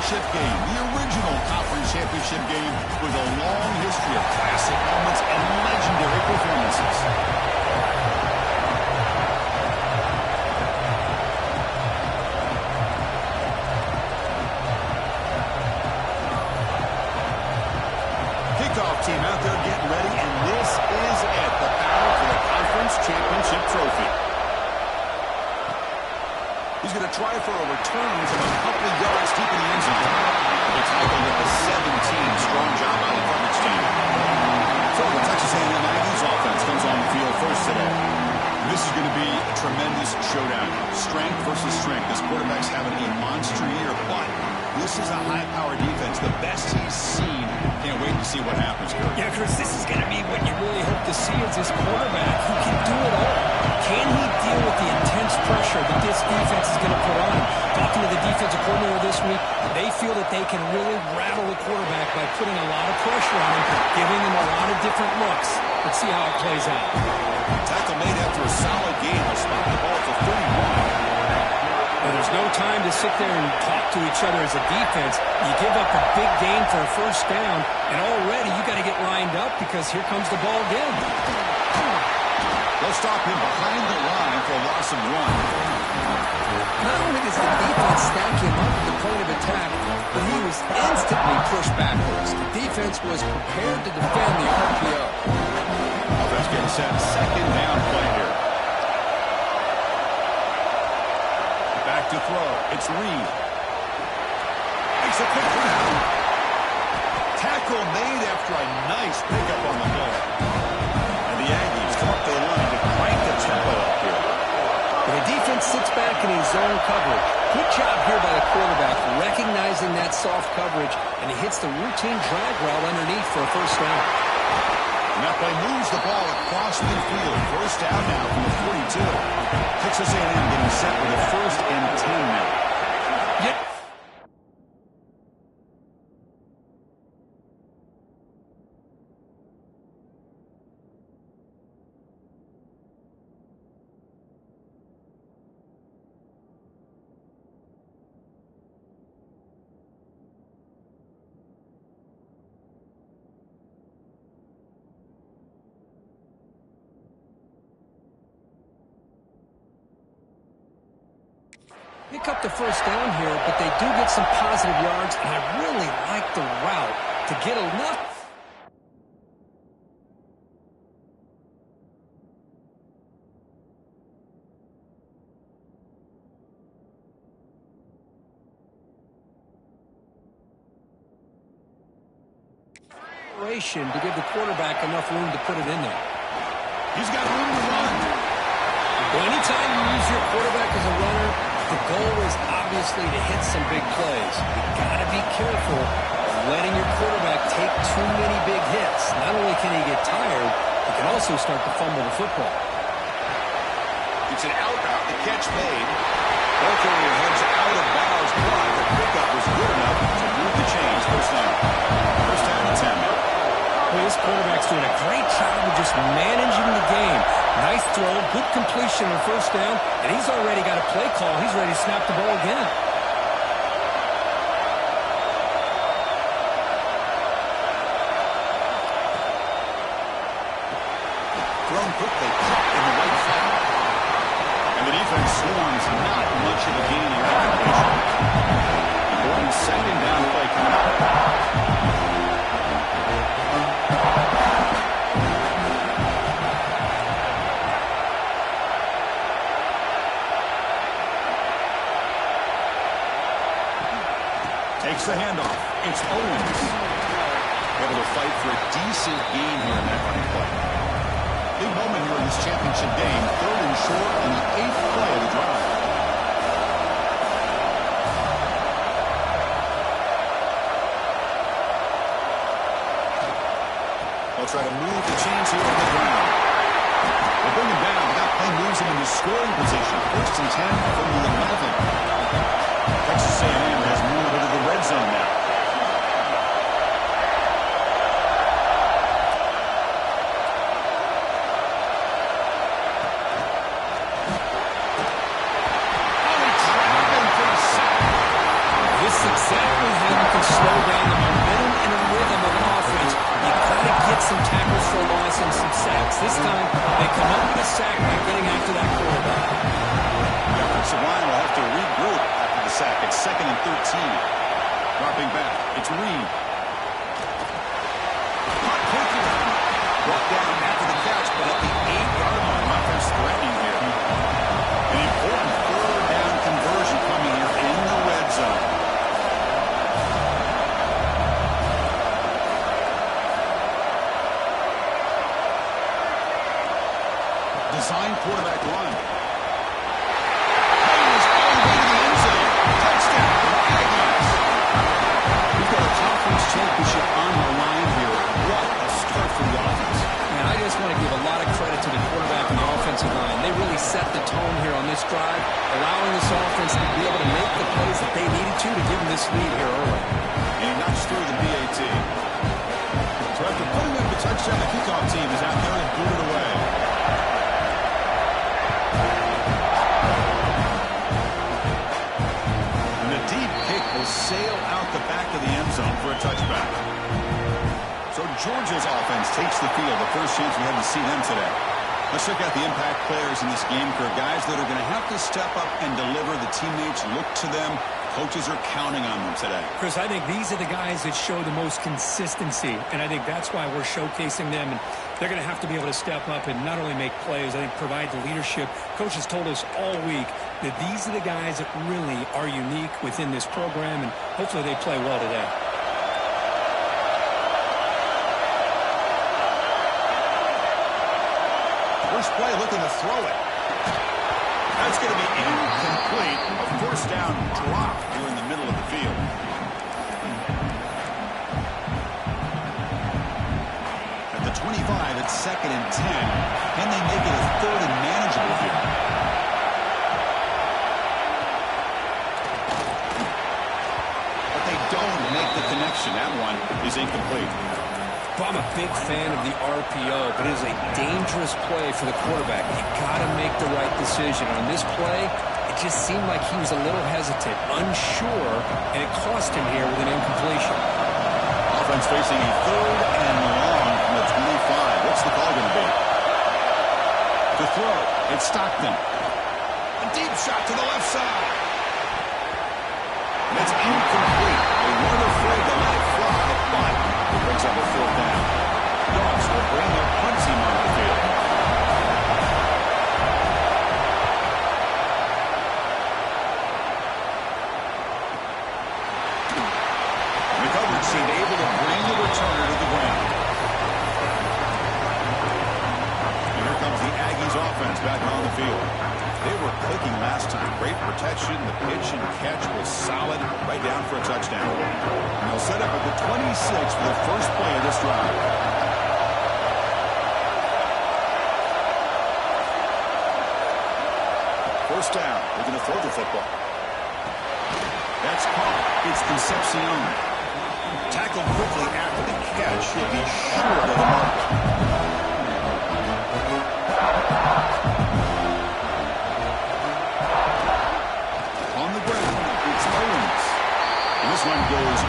championship game, the original conference championship game with a long history of classic moments and legendary performances. Kickoff team out there getting ready, and this is it, the battle for the conference championship trophy. He's going to try for a return from a couple of yards deep in the end zone. The tackle with the 17. Strong job by the coverage team. So the Texas A&M Aggies offense comes on the field first today. This is going to be a tremendous showdown. Strength versus strength. This quarterback's having a monster year, but this is a high-power defense, the best he's seen. Can't wait to see what happens, Kirk. Yeah, Chris, this is going to be what you really hope to see is this quarterback who can do it all. Can he deal with the intense pressure that this defense is going to put on him? Talking to the defensive coordinator this week, they feel that they can really rattle the quarterback by putting a lot of pressure on him, giving him a lot of different looks. Let's see how it plays out. Tackle made after a solid game. They'll spot the ball for 31. Well, there's no time to sit there and talk to each other as a defense. You give up a big gain for a first down, and already you got to get lined up because here comes the ball again. They'll stop him behind the line for a loss of 1. Not only does the defense stack him up at the point of attack, but he was instantly pushed backwards. The defense was prepared to defend the RPO. Offense getting set. Second down play here. Back to throw. It's Reed. Makes a quick run. Tackle made after a nice pickup on the play. And the Aggies come up to the line to crank the tempo up here. The defense sits back in his zone coverage. Good job here by the quarterback, recognizing that soft coverage, and he hits the routine drag route underneath for a first down. And that play moves the ball across midfield. First down now from the 42. Texas A&M getting set with a 1st and 10 now. Yep. Pick up the first down here, but they do get some positive yards, and I really like the route to get enough. To give the quarterback enough room to put it in there. He's got room to run. Well, anytime you use your quarterback as a runner, the goal is obviously to hit some big plays. You've got to be careful of letting your quarterback take too many big hits. Not only can he get tired, he can also start to fumble the football. It's an out route. The catch made. Ball carrier heads out of bounds, but the pickup was good enough to move the chains. First down. First down and 10 now. Well, this quarterback's doing a great job of just managing the game. Nice throw, good completion on first down, and he's already got a play call. He's ready to snap the ball again. Thrown quickly, caught in the right side. And the defense swarms not much of a gain here on completion. Important second down play coming up. Takes the handoff. It's Owens. Able to fight for a decent gain here in that running play. Big moment here in this championship game. 3rd and short on the 8th play of the drive. They'll try to move the chains here on the ground. They'll bring him down. That play moves him into scoring position. 1st and 10 from the 11. Texas A&M has moved into the red zone now. This is exactly tackles for a loss and some sacks. This time, they come up with a sack by getting after that quarterback. The offensive line will have to regroup after the sack. It's 2nd and 13. Dropping back. It's Reed. Brought down after the catch, but at the 8-yard line. Offense threatening here. An important 3rd down conversion coming here in the red zone. Design quarterback run. Hayes all the way to the end zone. Touchdown, Aggies. We've got a conference championship on the line here. What a start for the offense. Man, I just want to give a lot of credit to the quarterback and the offensive line. They really set the tone here on this drive, allowing this offense to be able to make the plays that they needed to give them this lead here early. And he knocks through the BAT. So after putting up the touchdown, the kickoff team is out there and booted away. And the deep kick will sail out the back of the end zone for a touchback. So Georgia's offense takes the field. The first chance we had to see them today. Let's look at the impact players in this game for guys that are going to have to step up and deliver. The teammates look to them. Coaches are counting on them today. Chris, I think these are the guys that show the most consistency, and I think that's why we're showcasing them. And they're going to have to be able to step up and not only make plays, I think provide the leadership. Coaches told us all week that these are the guys that really are unique within this program, and hopefully they play well today. First play looking to throw it. That's going to be incomplete. A first down drop here in the middle of the field. At the 25, it's 2nd and 10. Can they make it a 3rd and manageable here? But they don't make the connection. That one is incomplete. I'm a big fan of the RPO, but it is a dangerous play for the quarterback. You got to make the right decision. On this play, it just seemed like he was a little hesitant, unsure, and it cost him here with an incompletion. Offense facing a 3rd and long from the 25. What's the call going to be? To throw. It's Stockton. A deep shot to the left side. And it's incomplete. They weren't afraid to let it fly, but it brings up a 4th down. Dogs will bring their punt team onto the field. McCoverage seemed able to bring the returner to the ground. And here comes the Aggies offense back on the field. They were clicking last time. Great protection. The pitch and catch was solid. Right down for a touchdown. And they'll set up at the 26 for the first play of this drive. First down. They're going to throw the football. That's caught. It's Concepcion. Tackled quickly after the catch. He'll be short of the mark. On the ground, it's Owens. And this one goes.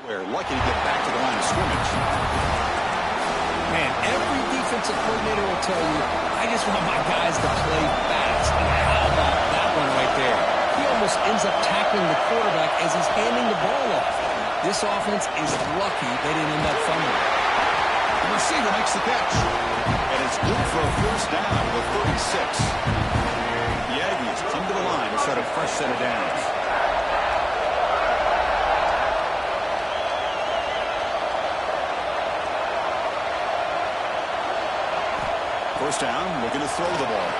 We're lucky to get back to the line of scrimmage. Man, every defensive coordinator will tell you, I just want my guys to play fast. And how about that one right there? He almost ends up tackling the quarterback as he's handing the ball off. This offense is lucky they didn't end up fumbling. The receiver makes the catch. And it's good for a first down to the 36. The Aggies come to the line to set a fresh set of downs. First down, looking to throw the ball.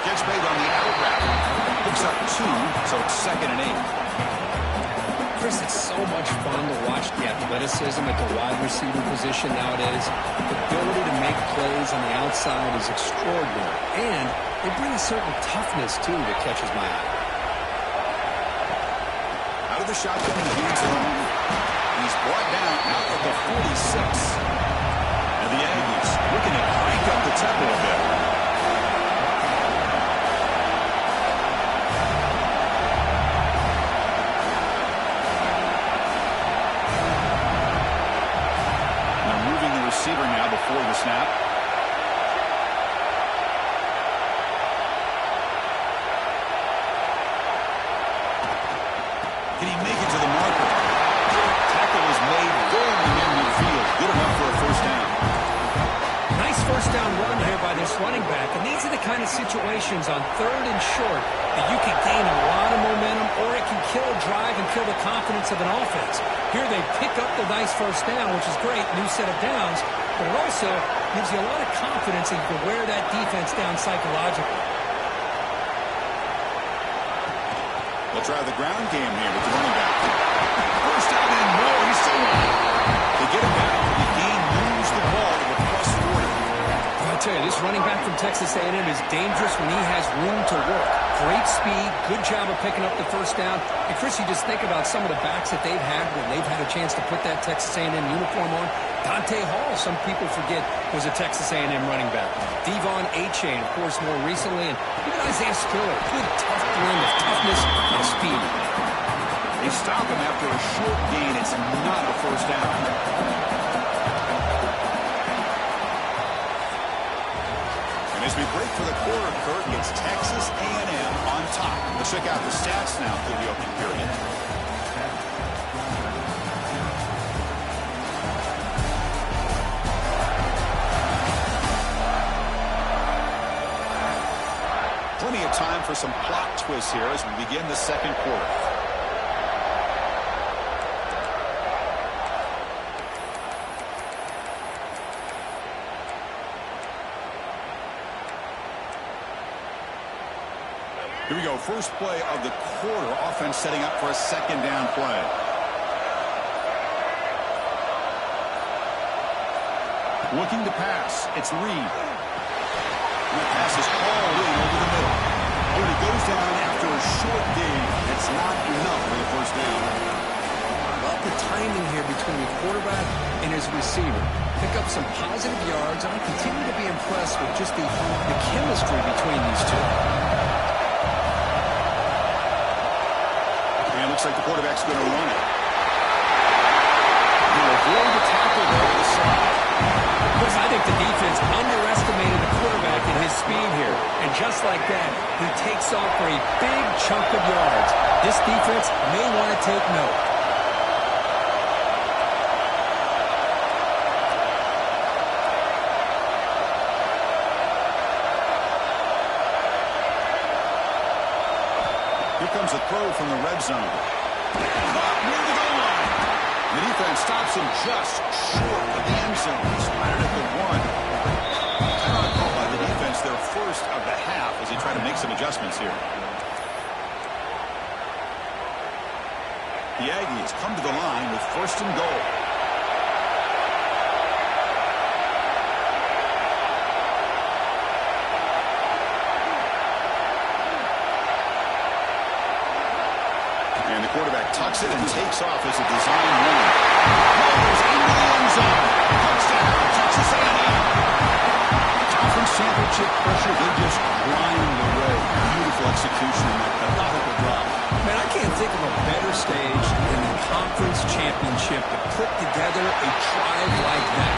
Gets made on the out route. Picks up 2, so it's 2nd and 8. Chris, it's so much fun to watch the athleticism at the wide receiver position nowadays. The ability to make plays on the outside is extraordinary. And they bring a certain toughness, too, that catches my eye. Out of the shotgun, he's home. He's brought down out at the 46. And the Aggies looking to crank up the tempo a bit. Can he make it to the marker? Tackle was made very near midfield. Good enough for a first down. Nice first down run here by this running back. And these are the kind of situations on 3rd and short that you can gain a lot of momentum, or it can kill a drive and kill the confidence of an offense. Here they pick up the nice first down, which is great, new set of downs, but it also gives you a lot of confidence that you can wear that defense down psychologically. They'll try the ground game here with the running back. First down and more. He's still running. They get it back. The game moves the ball to the plus 40. I tell you, this running back from Texas A&M is dangerous when he has room to work. Great speed, good job of picking up the first down. And Chris, you just think about some of the backs that they've had when they've had a chance to put that Texas A&M uniform on. Dante Hall, some people forget, was a Texas A&M running back. Devon Achane, of course, more recently. And even Isaiah Spiller, good, tough blend of toughness and speed. They stop him after a short gain. It's not a first down. As we break for the quarter, Kurt, it's Texas A&M on top. Let's check out the stats now through the opening period. Plenty of time for some plot twists here as we begin the second quarter. Here we go, first play of the quarter. Offense setting up for a second down play. Looking to pass, it's Reed. And the pass is hauled in over the middle. But it goes down after a short gain. It's not enough for the first down. Love the timing here between the quarterback and his receiver. Pick up some positive yards. I continue to be impressed with just the chemistry between these two. Looks like the quarterback's going to run it. Avoid the tackle there to the side. Chris, I think the defense underestimated the quarterback and his speed here. And just like that, he takes off for a big chunk of yards. This defense may want to take note. Here comes a throw from the red zone. Caught near the goal line. The defense stops him just short of the end zone. Spotted at the 1. Timeout called by the defense, their first of the half, as they try to make some adjustments here. The Aggies come to the line with first and goal. And the quarterback tucks it and takes off as a design run. Goes into the end zone. Touchdown, Texas A&M. Conference championship pressure, they just grind away. Beautiful execution in that methodical drop. Man, I can't think of a better stage than the conference championship to put together a drive like that.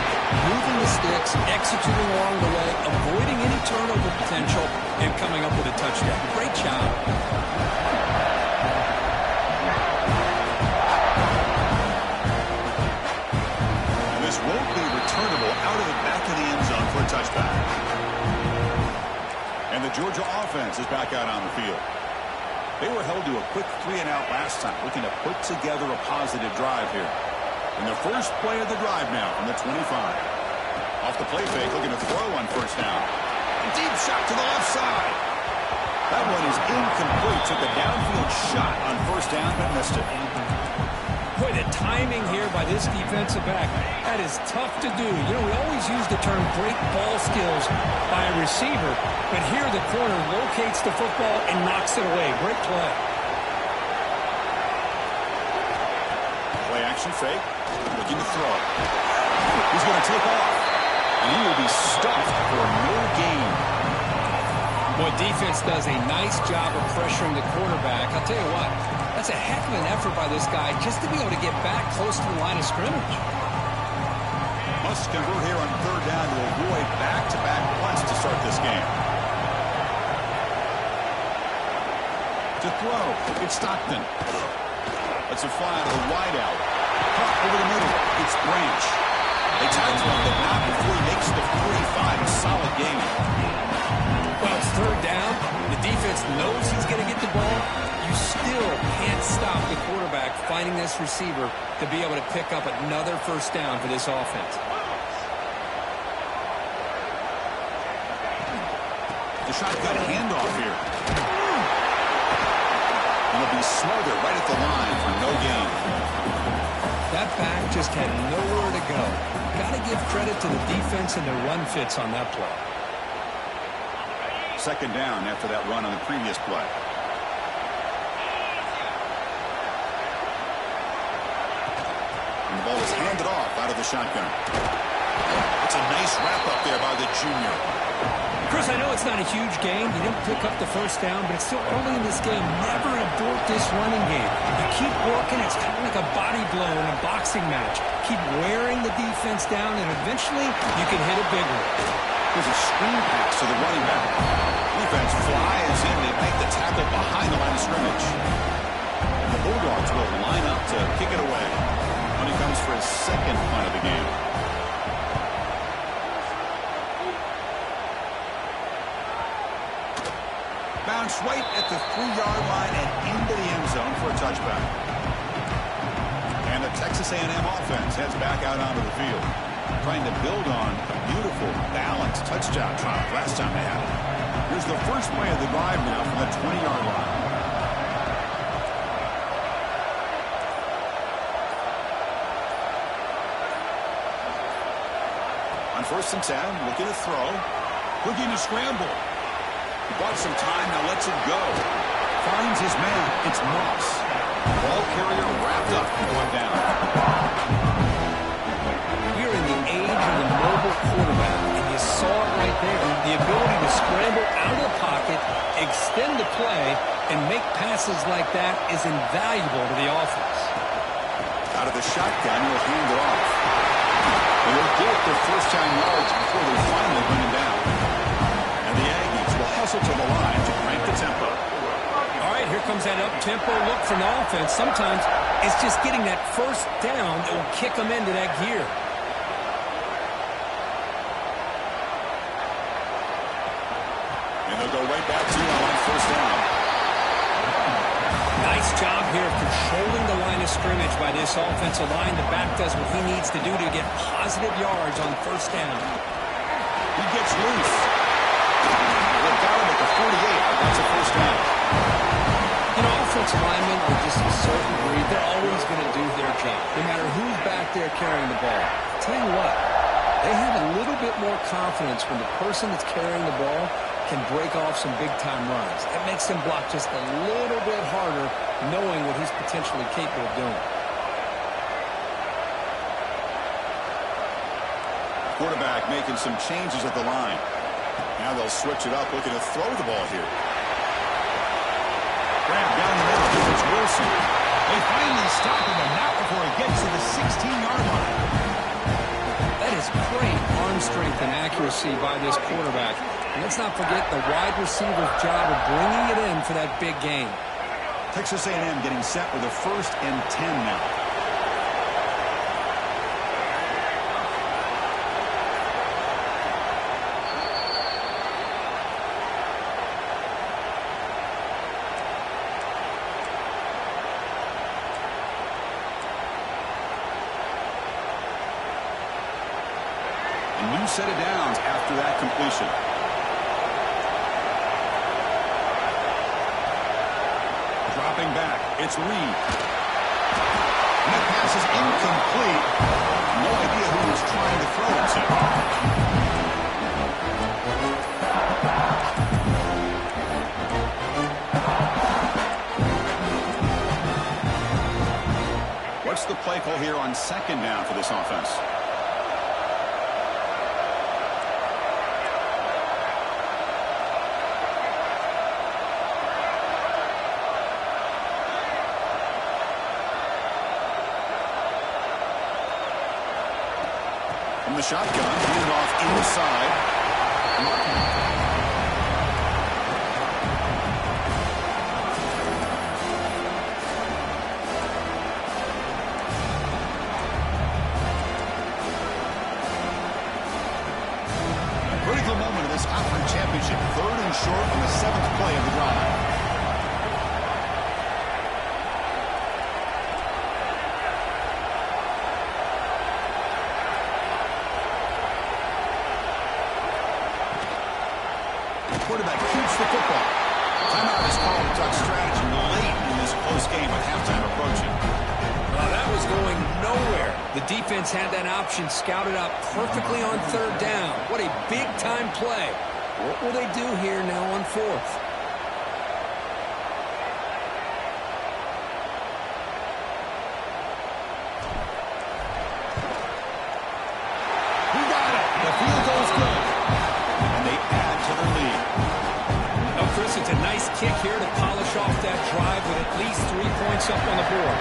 Moving the sticks, executing along the way, avoiding any turnover potential, and coming up with a touchdown. Great job. Won't be returnable out of the back of the end zone for a touchback. And the Georgia offense is back out on the field. They were held to a quick 3-and-out last time, looking to put together a positive drive here. And the first play of the drive now from the 25. Off the play fake, looking to throw on first down. A deep shot to the left side. That one is incomplete. Took a downfield shot on first down, but missed it. Boy, the timing here by this defensive back, that is tough to do. You know, we always use the term great ball skills by a receiver, but here the corner locates the football and knocks it away. Great play. Play action fake, looking to throw. He's going to take off, and he will be stuffed for no gain. Boy, defense does a nice job of pressuring the quarterback. I'll tell you what, that's a heck of an effort by this guy just to be able to get back close to the line of scrimmage. Must convert here on third down to avoid back-to-back punts to start this game. To throw, it's Stockton. It's a fly out of the wide out. Caught over the middle. It's Branch. They tackle him, but not before he makes the 45. A solid game. Well, it's third down. The defense knows he's going to get the ball. You still can't stop the quarterback finding this receiver to be able to pick up another first down for this offense. The shotgun handoff here. And it'll be Smothered right at the line for no gain. That back just had nowhere to go. Got to give credit to the defense and their run fits on that play. Second down after that run on the previous play. And the ball is handed off out of the shotgun. It's a nice wrap up there by the junior. Chris, I know it's not a huge game. You didn't pick up the first down, but it's still early in this game. Never abort this running game. You keep working. It's kind of like a body blow in a boxing match. Keep wearing the defense down, and eventually you can hit a big one. There's a screen pass to the running back. Defense flies in. They make the tackle behind the line of scrimmage. And the Bulldogs will line up to kick it away when he comes for his second punt of the game. Bounce right at the 3-yard line and into the end zone for a touchback. And the Texas A&M offense heads back out onto the field, trying to build on a beautiful, balanced touchdown drive last time they had it. Here's the first play of the drive now from the 20-yard line. On 1st and 10, looking to throw, looking to scramble. He bought some time, now lets it go. Finds his man. It's Moss. Ball carrier wrapped up and going down. We're in the age of the mobile quarterback, and you saw it right there. The ability to scramble out of the pocket, extend the play, and make passes like that is invaluable to the offense. Out of the shotgun, he'll hand it off. And they'll get their first-time yards before they finally bring him down. And the Aggies will hustle to the line to crank the tempo. All right, here comes that up-tempo look from the offense. Sometimes it's just getting that first down that will kick them into that gear. And they'll go right back to him on 1st down. Nice job here of controlling the line of scrimmage by this offensive line. The back does what he needs to do to get positive yards on 1st down. He gets loose. They've got him at the 48, but that's a 1st down. You know, offensive linemen are just a certain breed. They're always going to do their job, no matter who's back there carrying the ball. I'll tell you what, they have a little bit more confidence when the person that's carrying the ball can break off some big-time runs. It makes them block just a little bit harder, knowing what he's potentially capable of doing. Quarterback making some changes at the line. Now they'll switch it up, looking to throw the ball here. Grab down the middle. It's Wilson. They finally stop him, and not before he gets to the 16-yard line. That is great arm strength and accuracy by this quarterback. And let's not forget the wide receiver's job of bringing it in for that big game. Texas A&M getting set with a 1st and 10 now. A new set of downs after that completion. Dropping back, it's Reed. And that pass is incomplete. No idea who was trying to throw it to. What's the play call here on 2nd down for this offense? From the shotgun, hand off inside. quarterback keeps the football. Timeout is called to talk strategy late in this close game with halftime approaching. That was going nowhere. The defense had that option scouted out perfectly on third down. What a big-time play. What will they do here now on fourth? He got it. The field goal's good. And they add to their lead. Now, Chris, it's a nice kick here to polish off that drive with at least 3 points up on the board.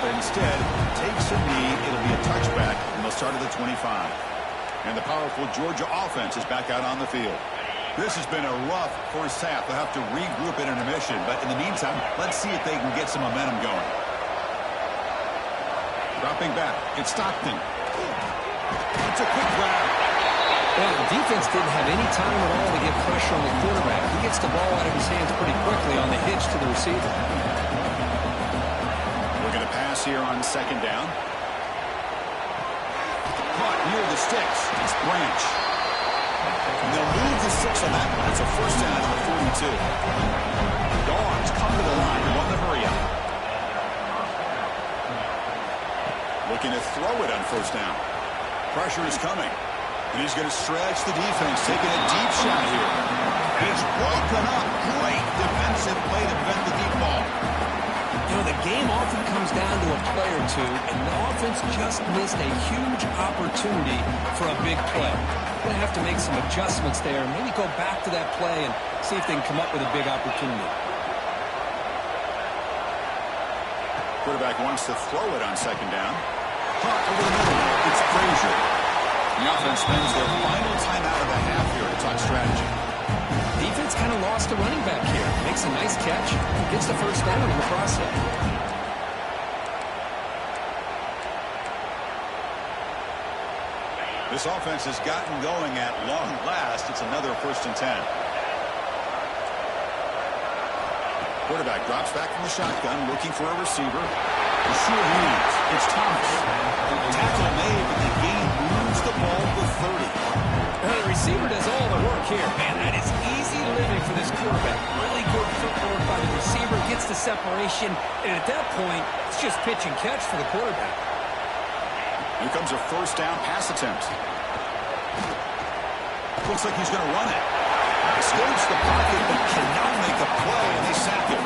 But instead takes a knee. It'll be a touchback, and they'll start at the 25. And the powerful Georgia offense is back out on the field. This has been a rough first half. They'll have to regroup at intermission, but in the meantime, let's see if they can get some momentum going. Dropping back, it's Stockton. It's a quick grab. Well, the defense didn't have any time at all to get pressure on the quarterback. He gets the ball out of his hands pretty quickly on the hitch to the receiver. Going to pass here on second down. Caught near the sticks. It's Branch. And they'll move the 6 on that one. It's a first down at the 42. Dogs come to the line to run the hurry up. Looking to throw it on first down. Pressure is coming. And he's going to stretch the defense, taking a deep shot here. And it's broken up. Great defensive play to prevent the deep ball. You know, the game often comes down to a play or two, and the offense just missed a huge opportunity for a big play. They're going to have to make some adjustments there, maybe go back to that play and see if they can come up with a big opportunity. Quarterback wants to throw it on second down. Caught over the middle. It's Frazier. The offense spends their final timeout of the half here to talk strategy. Defense kind of lost a running back here. Makes a nice catch. Gets the first down in the process. This offense has gotten going at long last. It's another first and 10. Quarterback drops back from the shotgun, looking for a receiver. The sure leads. It's Thomas. Tackle made, but the game moves the ball to 30. Well, the receiver does all the work here, man. That is easy living for this quarterback. Really good footwork by the receiver, gets the separation, and at that point, it's just pitch and catch for the quarterback. Here comes a first down pass attempt. Looks like he's going to run it. Escapes the pocket, but cannot make a play, and they sack him.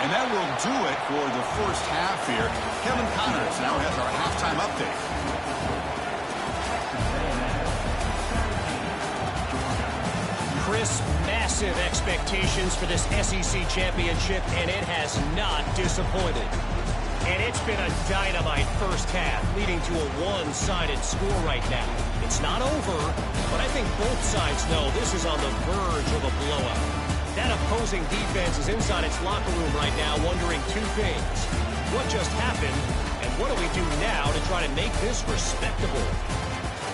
And that will do it for the first half here. Kevin Connors now has our halftime update. Chris, massive expectations for this SEC championship, and it has not disappointed. And it's been a dynamite first half, leading to a one-sided score right now. It's not over, but I think both sides know this is on the verge of a blowout. That opposing defense is inside its locker room right now wondering two things. What just happened, and what do we do now to try to make this respectable?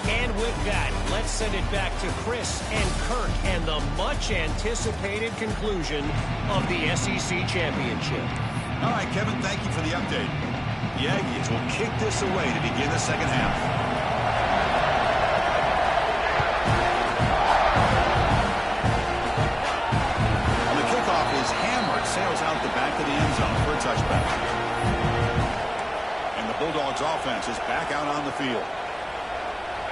And with that, let's send it back to Chris and Kirk and the much-anticipated conclusion of the SEC championship. All right, Kevin, thank you for the update. The Aggies will kick this away to begin the second half. Sails out the back of the end zone for a touchback. And the Bulldogs offense is back out on the field.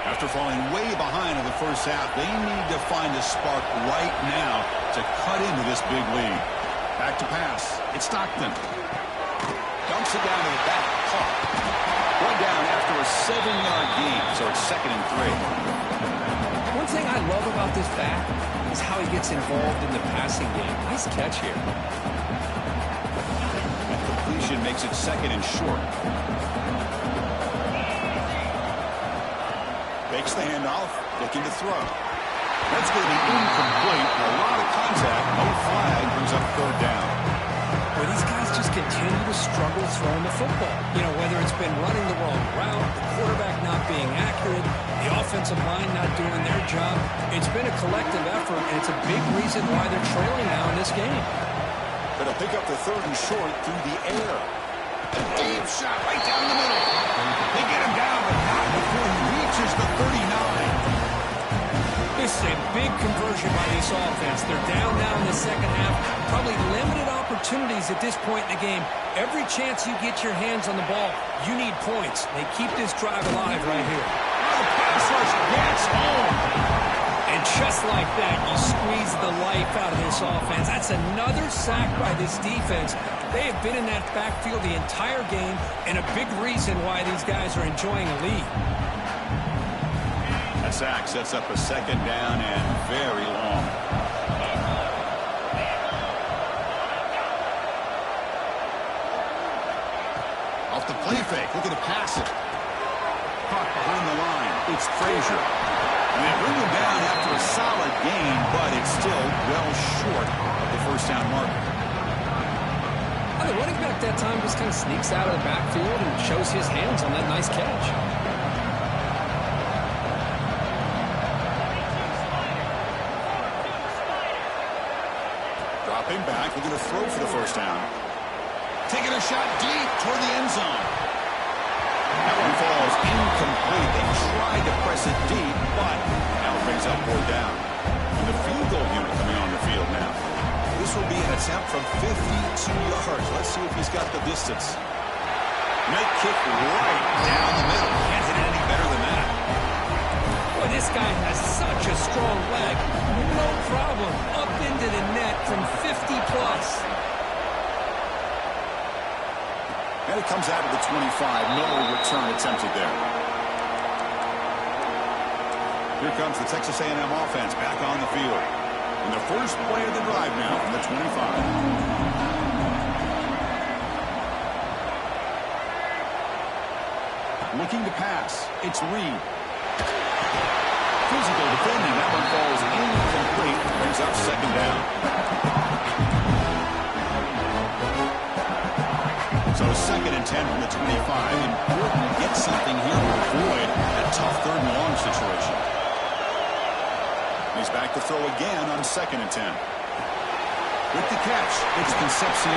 After falling way behind in the first half, they need to find a spark right now to cut into this big lead. Back to pass. It's Stockton. Dumps it down to the back. Caught. One down after a 7-yard gain, so it's 2nd and 3. One thing I love about this back is how he gets involved in the passing game. Nice catch here. That completion makes it 2nd and short. Makes the handoff, looking to throw. That's going to be incomplete. A lot of contact. No flag. Brings up third down. Well, these guys just continue to struggle throwing the football. You know, whether it's been running the wrong route, the quarterback not being accurate, the offensive line not doing their job. It's been a collective effort, and it's a big reason why they're trailing now in this game. Going to pick up the third and short through the air. A deep shot right down the middle. They get him down, but not before he reaches the 39. This is a big conversion by this offense. They're down now in the second half. Probably limited opportunities at this point in the game. Every chance you get your hands on the ball, you need points. They keep this drive alive right here. The pass rush gets home. And just like that, you squeeze the life out of this offense. That's another sack by this defense. They have been in that backfield the entire game, and a big reason why these guys are enjoying a lead. That sack sets up a second down and very long. Off the play fake, looking to pass it. Caught behind the line. It's Frazier. And they bring him down after a solid gain, but it's still well short of the first down marker. The running back that time just kind of sneaks out of the backfield and shows his hands on that nice catch. Dropping back, looking to throw for the first down. Taking a shot deep toward the end zone. That one falls incomplete. They tried to press it deep, but now it brings up fourth down. And the field goal unit coming on the field now. This will be an attempt from 52 yards. Let's see if he's got the distance. Make kick right down the middle. Can't hit it any better than that. Boy, this guy has such a strong leg. No problem. Up into the net from 50-plus. And it comes out of the 25. No return attempted there. Here comes the Texas A&M offense back on the field. And the first play of the drive now from the 25. Looking to pass. It's Reed. Physical defending. That one falls incomplete. Brings up second down. So second and 10 from the 25. Important to get something here to avoid that tough third and long situation. He's back to throw again on second and 10. With the catch, it's Concepcion.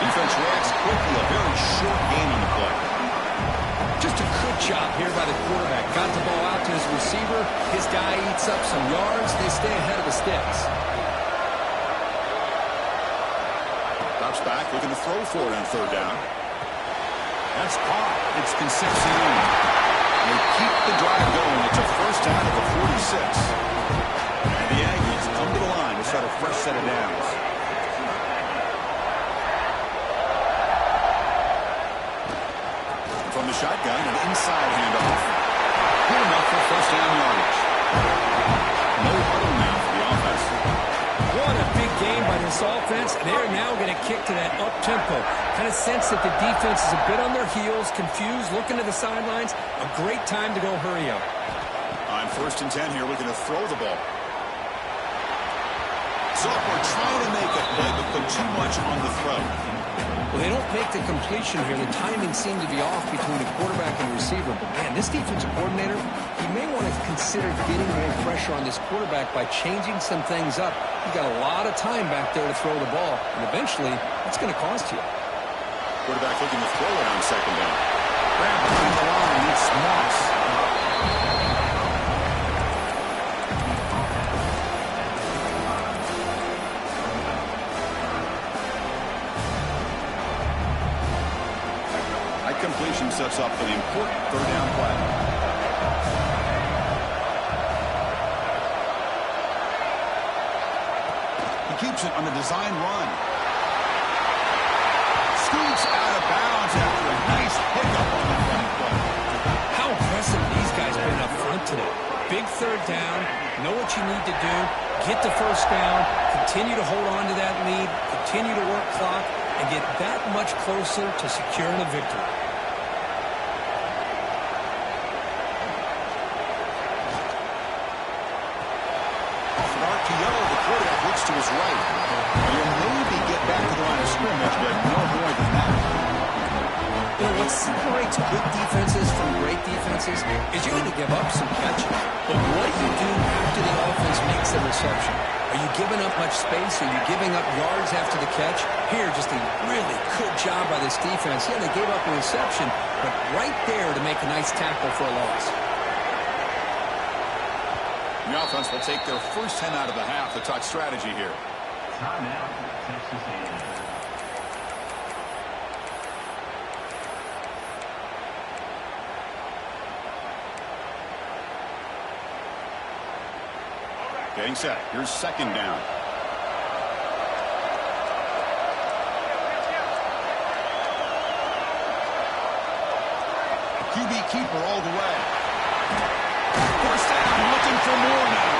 Defense reacts quickly. A very short gain on the play. Just a good job here by the quarterback. Got the ball out to his receiver. His guy eats up some yards. They stay ahead of the sticks. Drops back, looking to throw for it on third down. That's caught. It's Concepcion. They keep the drive going. It's a first down at the 46. And the Aggies come to the line to start a fresh set of downs. From the shotgun, an inside handoff. Good enough for first down yardage. No huddle now for the offense. What a big game by this offense. They're now going to kick to that up-tempo. Kind of sense that the defense is a bit on their heels, confused, looking to the sidelines. A great time to go hurry up. On first and 10 here, looking to throw the ball. Sophomore trying to make a play, but put too much on the throw. Well, they don't make the completion here. The timing seemed to be off between the quarterback and the receiver. But, man, this defensive coordinator, he may want to consider getting more pressure on this quarterback by changing some things up. You've got a lot of time back there to throw the ball, and eventually it's going to cost you. Quarterback looking to throw it on second down. Grab behind the line. It's Moss. Completion sets up an important third down play. He keeps it on the design run. Scoots out of bounds after a nice pickup on the front play. How impressive these guys been up front today. Big third down, know what you need to do, get the first down, continue to hold on to that lead, continue to work clock, and get that much closer to securing a victory. You know, what separates good defenses from great defenses is you're going to give up some catching. But what do you do after the offense makes the reception? Are you giving up much space? Are you giving up yards after the catch? Here, just a really good job by this defense. Yeah, they gave up a reception, but right there to make a nice tackle for a loss. The offense will take their first 10 out of the half. The touch strategy here. Timeout, Texas A&M. Getting set. Here's second down. QB keeper all the way. First down, looking for more now.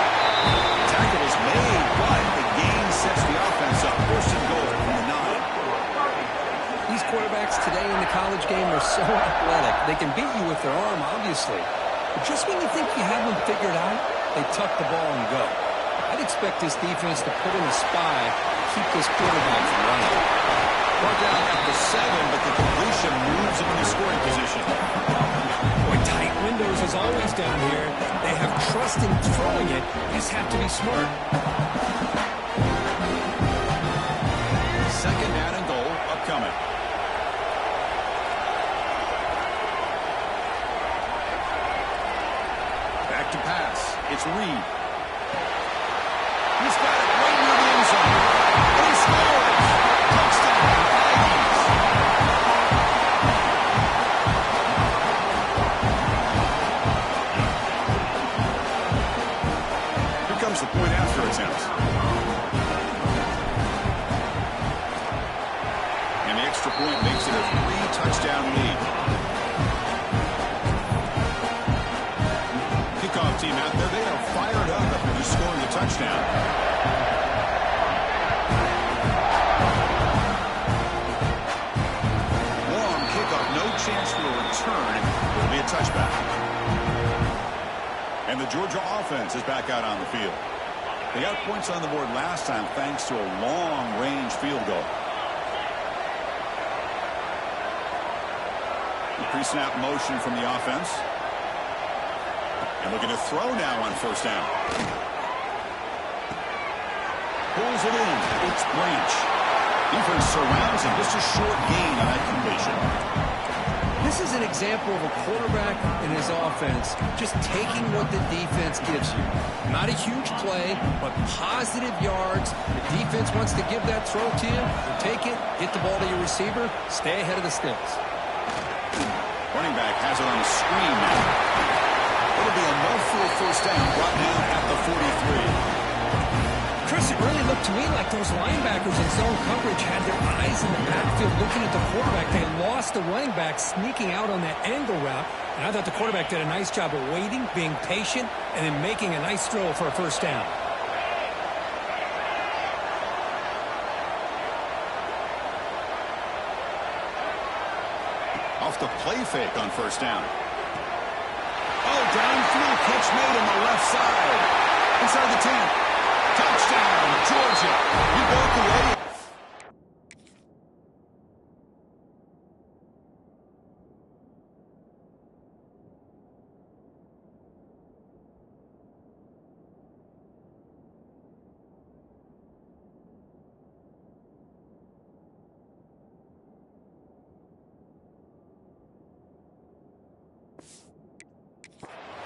Tackle is made, but the gain sets the offense up. First and goal from the 9. These quarterbacks today in the college game are so athletic. They can beat you with their arm, obviously. But just when you think you have them figured out, they tuck the ball and go. I'd expect this defense to put in a spy to keep this quarterback from running. Brought down at the 7, but the completion moves him into scoring position. Boy, tight windows as always down here. They have trust in throwing it. You just have to be smart. Second down and goal upcoming. Back to pass. It's Reed. He's got it right near the end zone. And he scores! Touchdown, Aggies! Here comes the point after attempt. And the extra point makes it a 3-touchdown lead. Kickoff team out there, they are fired up after just scoring a touchdown. Long kickoff, no chance for a return. It'll be a touchback. And the Georgia offense is back out on the field. They got points on the board last time thanks to a long-range field goal. The pre-snap motion from the offense. And looking to throw now on first down. Pulls it in. It's Branch. Defense surrounds him. Just a short gain on that completion. This is an example of a quarterback and his offense just taking what the defense gives you. Not a huge play, but positive yards. The defense wants to give that throw to you. You take it, get the ball to your receiver, stay ahead of the sticks. Running back has it on the screen now. It'll be enough for a first down, brought down at the 43. Chris, it really looked to me like those linebackers in zone coverage had their eyes in the backfield looking at the quarterback. They lost the running back sneaking out on that angle route. And I thought the quarterback did a nice job of waiting, being patient, and then making a nice throw for a first down. Off the play fake on first down. Oh, downfield catch made on the left side. Inside the 10. Touchdown, Georgia. You broke away.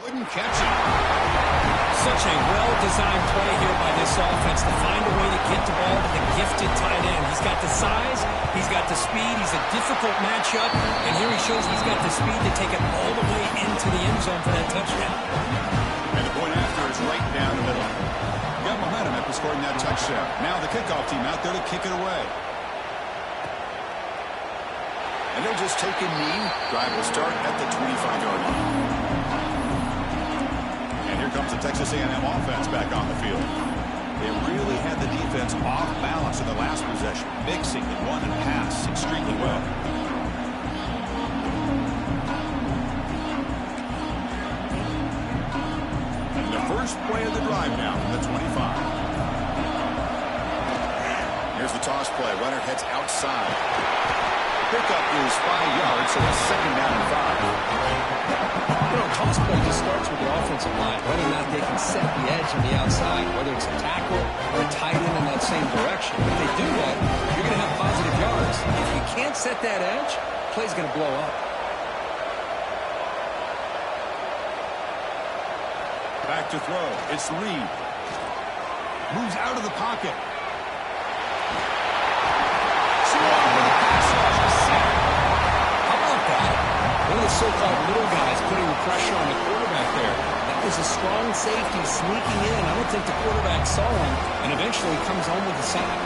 Couldn't catch it. Such a well-designed play here by this offense to find a way to get the ball to the gifted tight end. He's got the size, he's got the speed, he's a difficult matchup, and here he shows he's got the speed to take it all the way into the end zone for that touchdown. And the point after is right down the middle. Got momentum after scoring that touchdown. Now the kickoff team out there to kick it away. And they'll just take a knee. Drive will start at the 25-yard line. And here comes the Texas A&M offense back on the field. They really had the defense off balance in the last possession, mixing the run and pass extremely well. And the first play of the drive now from the 25. Here's the toss play. Runner heads outside. Pickup is 5 yards, so a second down and 5. You know, toss play just starts with the offensive line, whether or not they can set the edge on the outside, whether it's a tackle or a tight end in that same direction. If they do that, you're going to have positive yards. If you can't set that edge, play's going to blow up. Back to throw. It's Reed. Moves out of the pocket. Swarm with a pass rush. A sack. How about that? One of the so-called little guys putting the pressure on the quarterback there. That was a strong safety sneaking in. I don't think the quarterback saw him, and eventually comes home with the sack.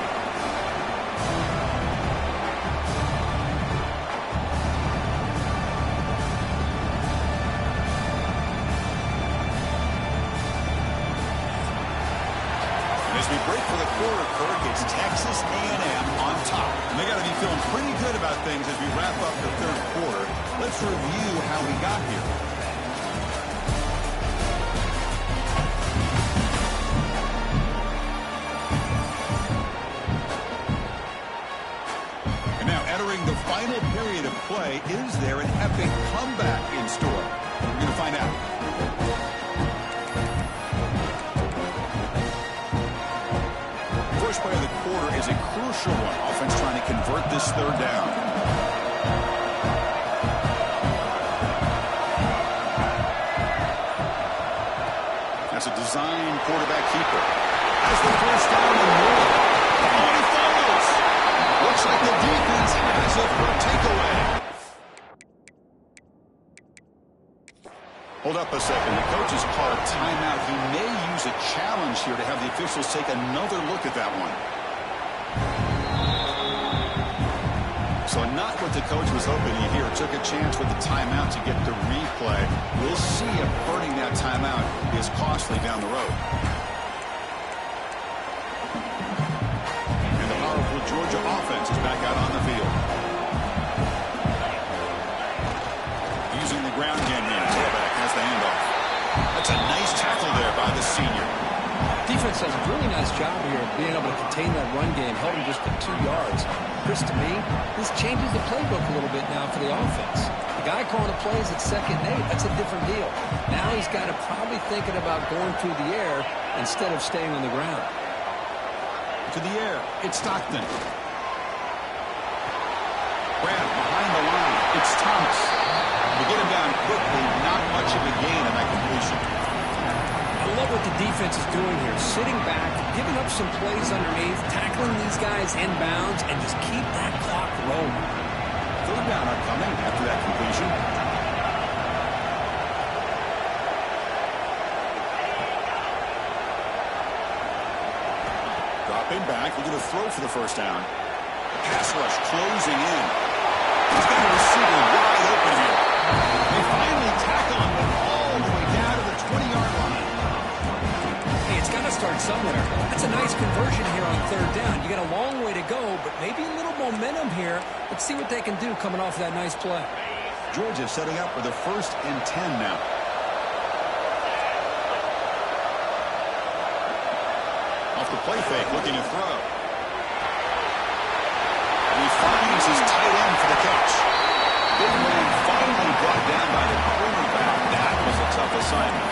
As we break for the quarter, Kirk, it's Texas A&M on top. And they got to be feeling pretty good about things as we wrap up the third quarter. Let's review how we got here. And now entering the final period of play, is there an epic comeback in store? We're going to find out. First play of the quarter is a crucial one. Offense trying to convert this third down. That's a design quarterback keeper. Has the first down and more. Oh, and he follows. Looks like the defense has it for a takeaway. Hold up a second. The coach has called a timeout. He may use a challenge here to have the officials take another look at that one. So not what the coach was hoping to hear. Took a chance with the timeout to get the replay. We'll see if burning that timeout is costly down the road. And the powerful Georgia offense is back out on the field. Using the ground game here. Tailback has the handoff. That's a nice tackle there by the senior. Defense does a really nice job here of being able to contain that run game, held him just to 2 yards. Chris, to me, this changes the playbook a little bit now for the offense. The guy calling the plays at 2nd and 8, that's a different deal. Now he's got to probably thinking about going through the air instead of staying on the ground. To the air, it's Stockton. Brad behind the line, it's Thomas. To get him down quickly, not much of a gain in that completion. I love what the defense is doing here. Sitting back, giving up some plays underneath, tackling these guys inbounds, and just keep that clock rolling. Third down upcoming after that completion. Dropping back, looking to throw for the first down. Pass rush closing in. He's got a receiver wide open here. They finally tackle him, but all the way down to the 20-yard line. Hey, it's got to start somewhere. That's a nice conversion here on third down. You got a long way to go, but maybe a little momentum here. Let's see what they can do coming off that nice play. Georgia setting up for the 1st and 10 now. Off the play fake, looking to throw. And he finds his tight end for the catch. Big man finally brought down by the quarterback. That was a tough assignment.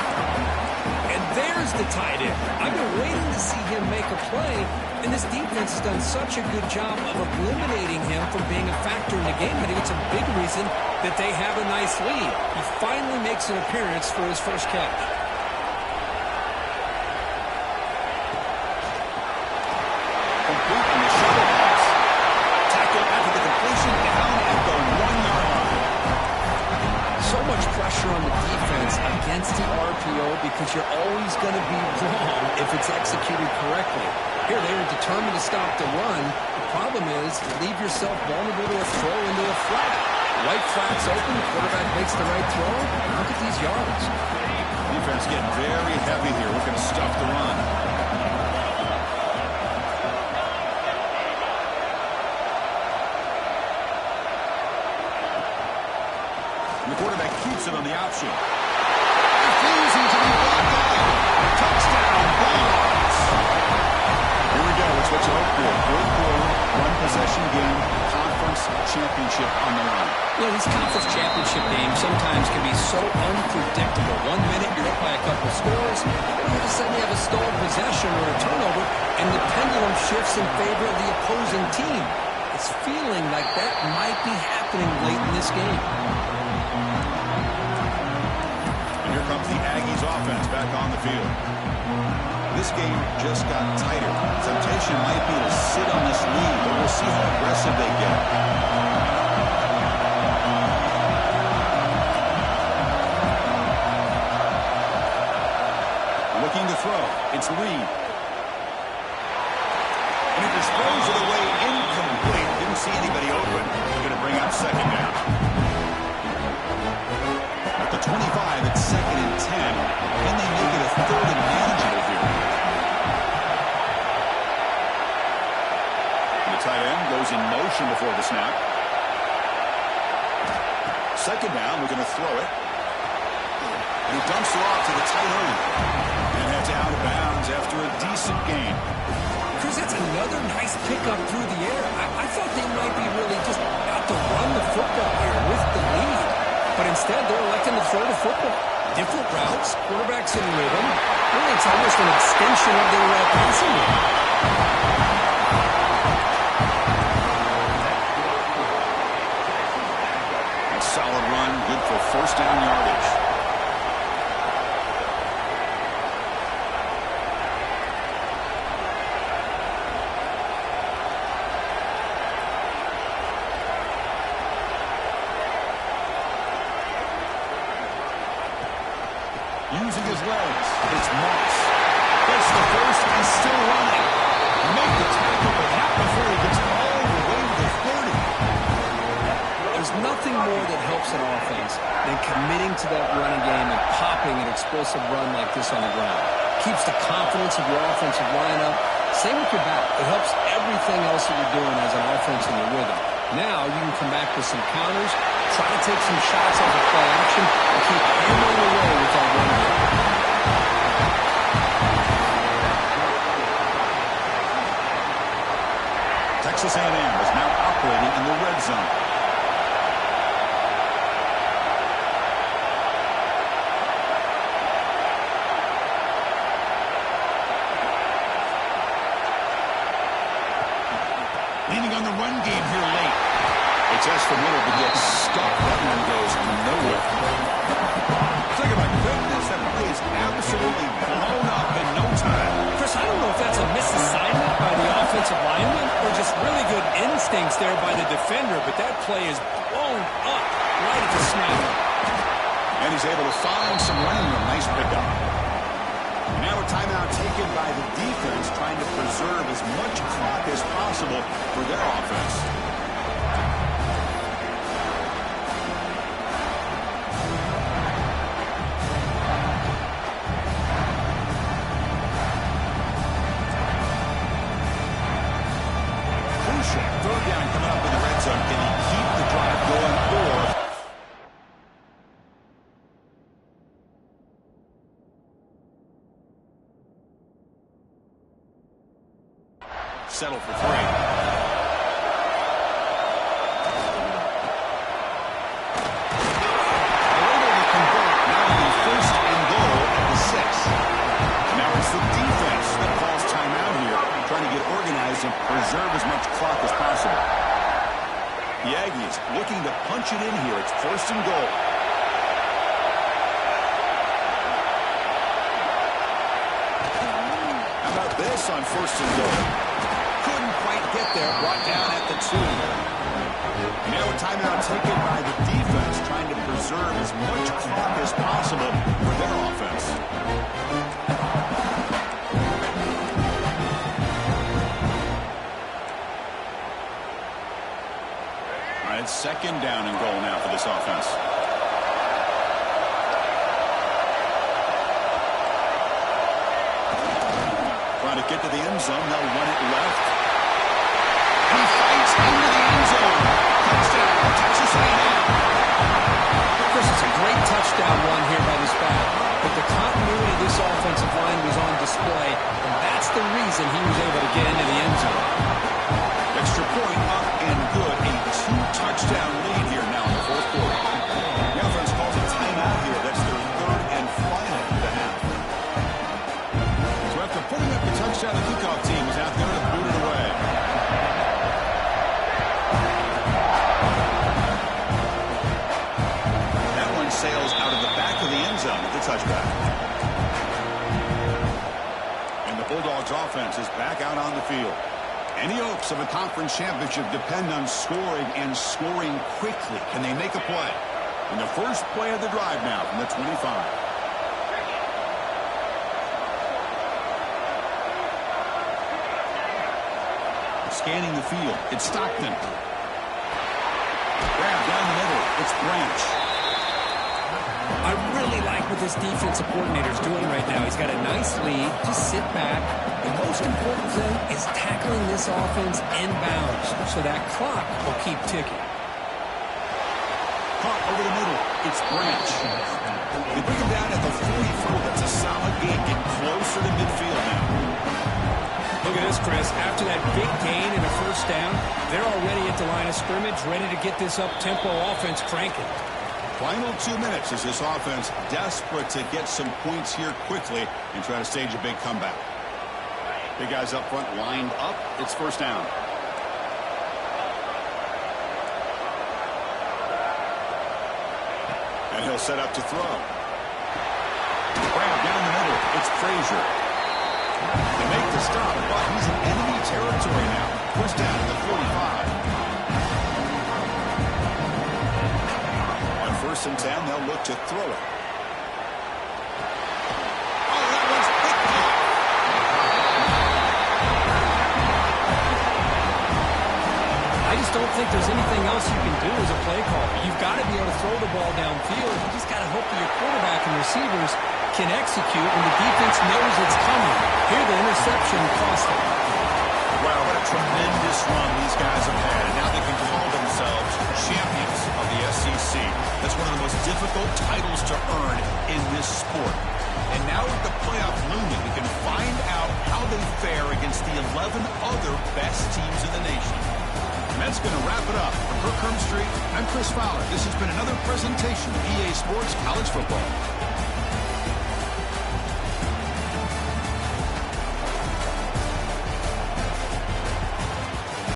And there's the tight end. I've been waiting to see him make a play, and this defense has done such a good job of eliminating him from being a factor in the game. I think it's a big reason that they have a nice lead. He finally makes an appearance for his first catch. Complete on the shuttle pass. Tackle after the completion down at the 1-yard line. So much pressure on the defense against the RPO because you're always going to be wrong if it's executed correctly. Here, they were determined to stop the run. The problem is you leave yourself vulnerable to a throw into a flat. Right flat's open, the quarterback makes the right throw. Look at these yards. Defense getting very heavy here, looking to stuff the run. And the quarterback keeps it on the option. Refusing to be brought down. Touchdown, Bulldogs. Here we go. It's what you hope for. Fourth quarter, one possession game, conference championship on the line. Yeah, these conference championship games sometimes can be so unpredictable. 1 minute you're up by a couple scores, and all of a sudden you have a stolen possession or a turnover, and the pendulum shifts in favor of the opposing team. It's feeling like that might be happening late in this game. And here comes the Aggies offense back on the field. This game just got tighter. Temptation might be to sit on this lead, but we'll see how aggressive they get. Looking to throw. It's Reed. And he just throws it away incomplete. Didn't see anybody open. Going to bring up second down. At the 25, it's 2nd and 10. Can they make it a 3rd and manageable here? The tight end goes in motion before the snap. Second down, we're going to throw it. And he dumps it off to the tight end. And heads out of bounds after a decent gain. Chris, that's another nice pickup through the air. I thought they might be really just out to run the football here with the lead. But instead, they're electing to throw the football. Different routes, quarterbacks in rhythm. Really, it's almost an extension of their passing game. A solid run, good for first down yardage. Using his legs. It's Moss. Gets the first and still running. Make the tackle, but not before he gets all the way to the 30. There's nothing more that helps an offense than committing to that running game and popping an explosive run like this on the ground. Keeps the confidence of your offensive line up. Same with your back. It helps everything else that you're doing as an offense in your rhythm. Now you can come back with some counters, try to take some shots off of play action, and keep hammering away with that run game. Texas A&M is now operating in the red zone. Leaning on the run game here late. It's just for Miller to get stuck. That one goes nowhere. Think about goodness, that play is absolutely blown up in no time. Chris, I don't know if that's a misassignment by the offensive lineman or just really good instincts there by the defender, but that play is blown up right at the snap. And he's able to find some running room. Nice pickup. Now a timeout taken by the defense, trying to preserve as much clock as possible for their offense. Crucial. 3rd down coming up in the red zone. Can he keep the drive going or... settle for 3. Able to convert now on 1st and goal at the 6. Now it's the defense that calls timeout here, trying to get organized and preserve as much clock as possible. The Aggies looking to punch it in here. It's 1st and goal. How about this on 1st and goal? Couldn't quite get there, brought down at the 2. Now a timeout taken by the defense, trying to preserve as much clock as possible for their offense. All right, 2nd down and goal now for this offense. Trying to get to the end zone, they'll run it left. He fights into the end zone. Touchdown, Texas A&M. Chris, it's a great touchdown run here by this back, but the continuity of this offensive line was on display, and that's the reason he was able to get into the end zone. Extra point up and good. A 2-touchdown back out on the field. Any hopes of a conference championship depend on scoring and scoring quickly. Can they make a play? And the first play of the drive now from the 25. Scanning the field, it's Stockton. Grab down the middle, it's Branch. I really like what this defensive coordinator is doing right now. He's got a nice lead. Just sit back. The most important thing is tackling this offense inbounds so that clock will keep ticking. Caught over the middle, it's Branch. They bring him down at the 44. That's a solid gain. Get closer to midfield now. Look at this, Chris. After that big gain and a first down, they're already at the line of scrimmage, ready to get this up-tempo offense cranking. Final 2 minutes as this offense desperate to get some points here quickly and try to stage a big comeback. Big guys up front lined up. It's first down. And he'll set up to throw. Grab down the middle. It's Frazier. They make the stop, but he's in enemy territory now. First down at the 45. On 1st and 10, they'll look to throw it. Oh, that one's picked off. I just don't think there's anything else you can do as a play caller. You've got to be able to throw the ball downfield. You just got to hope that your quarterback and receivers can execute when the defense knows it's coming. Here, the interception cost them. Wow, what a tremendous run these guys have had, and now they can call themselves champions of the SEC. That's one of the most difficult titles to earn in this sport. And now with the playoff looming, we can find out how they fare against the 11 other best teams in the nation. And that's going to wrap it up. For Kirk Herbstreit, I'm Chris Fowler. This has been another presentation of EA Sports College Football.